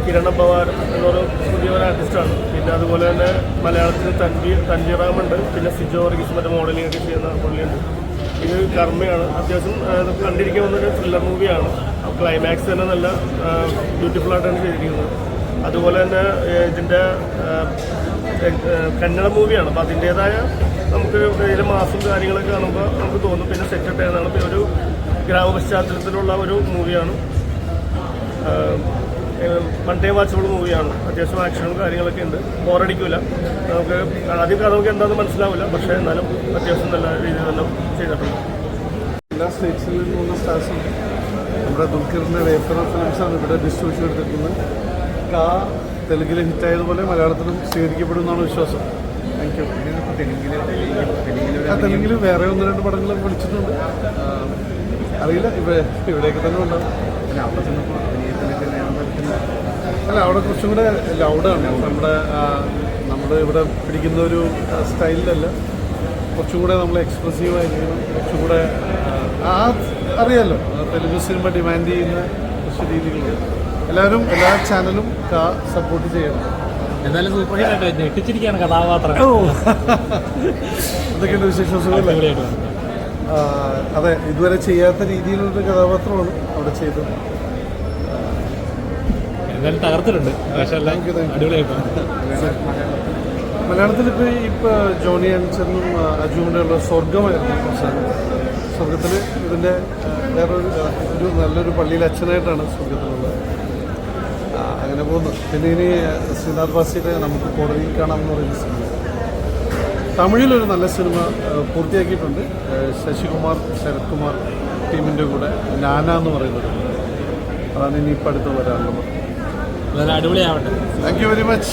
കിരണ പവാർ എന്നൊരു പുതിയൊരു ആർട്ടിസ്റ്റാണ്. പിന്നെ അതുപോലെ തന്നെ മലയാളത്തിൽ തൻവീറാമുണ്ട്. പിന്നെ സിജോ വർഗീസ് മറ്റേ മോഡലിംഗ് ഒക്കെ ചെയ്യുന്ന പുള്ളിയുണ്ട്. ഇത് കർമ്മയാണ്. അത്യാവശ്യം കണ്ടിരിക്കാൻ വന്നൊരു ത്രില്ലർ മൂവിയാണ്. ക്ലൈമാക്സ് തന്നെ നല്ല ബ്യൂട്ടിഫുള്ളായിട്ടാണ് ചെയ്തിരിക്കുന്നത്. അതുപോലെ തന്നെ ഇതിൻ്റെ കന്നഡ മൂവിയാണ്. അപ്പോൾ അതിൻ്റേതായ നമുക്ക് ഇതിലെ മാസും കാര്യങ്ങളൊക്കെ കാണുമ്പോൾ നമുക്ക് തോന്നും. പിന്നെ സെറ്റപ്പ് ഏതാണ് ഒരു ഗ്രാമപശ്ചാത്തലത്തിലുള്ള ഒരു മൂവിയാണ്. വൺ ടൈം വാച്ചബിൾ മൂവിയാണ്. അത്യാവശ്യം ആക്ഷനും കാര്യങ്ങളൊക്കെ ഉണ്ട്. ബോറടിക്കില്ല. നമുക്ക് ആദ്യം നമുക്ക് എന്താണെന്ന് മനസ്സിലാവില്ല. പക്ഷേ എന്നാലും അത്യാവശ്യം നല്ല രീതിയിൽ തന്നെ ചെയ്തിട്ടുണ്ട്. എല്ലാ സ്റ്റേറ്റ്സിൽ നിന്നുള്ള സ്റ്റാർസും നമ്മുടെ ദുൽഖറിൻ്റെ വേഫർ ഫിലിംസാണ് ഇവിടെ ഡിസ്ട്രിബ്യൂഷൻ എടുത്തിരിക്കുന്നത്. തെലുങ്കിൽ ഹിറ്റായതുപോലെ മലയാളത്തിലും സ്വീകരിക്കപ്പെടുമെന്നാണ് വിശ്വാസം. Thank you. തെലുങ്കിൽ വേറെ 1-2 പടങ്ങളൊക്കെ വിളിച്ചിട്ടുണ്ട്. അറിയില്ല, ഇവിടെയൊക്കെ തന്നെ ഉണ്ടാവും. അല്ല, അവിടെ കുറച്ചും കൂടെ ലൗഡാണ്. നമ്മുടെ ഇവിടെ പിടിക്കുന്ന ഒരു സ്റ്റൈലിലല്ല, കുറച്ചും കൂടെ നമ്മൾ എക്സ്പ്രസീവായിരിക്കണം. കുറച്ചും കൂടെ അറിയാമല്ലോ, തെലുങ്ക് സിനിമ ഡിമാൻഡ് ചെയ്യുന്ന കുറച്ച് രീതികളുണ്ട്. എല്ലാവരും എല്ലാ ചാനലും സപ്പോർട്ട് ചെയ്യണം. എന്തായാലും സൂപ്പർ ഹിറ്റായിട്ട് ഞെട്ടിച്ചിരിക്കുകയാണ് കഥാപാത്രം. എന്തൊക്കെയുണ്ട് വിശേഷം? സുഖമല്ലേ? അതെ, ഇതുവരെ ചെയ്യാത്ത രീതിയിലൊരു കഥാപാത്രമാണ് അവിടെ ചെയ്തത്. എന്തായാലും തകർത്തിട്ടുണ്ട്. മലയാളത്തിൽ ഇപ്പോൾ ജോണി ആൻസറിനും അജു കൂടെയുള്ള സ്വർഗമായിരുന്നു അവസാനം. സ്വർഗത്തിൽ ഇതിൻ്റെ വേറൊരു നല്ലൊരു പള്ളിയിലെ അച്ഛനായിട്ടാണ് സ്വർഗത്തിലുള്ളത്. അങ്ങനെ പോകുന്നു. പിന്നെ ഇനി ശ്രീനാഥ് വാസിയുടെ നമുക്ക് കോടതിയിൽ കാണാമെന്ന് പറയുന്ന സിനിമ, തമിഴിലൊരു നല്ല സിനിമ പൂർത്തിയാക്കിയിട്ടുണ്ട്. ശശികുമാർ ശരത് കുമാർ ടീമിൻ്റെ കൂടെ നാന എന്ന് പറയുന്നത്. അതാണ് ഇനിയിപ്പോൾ അടുത്ത് വരാനുള്ളത്. അടിപൊളിയാവട്ടെ. Thank you very much.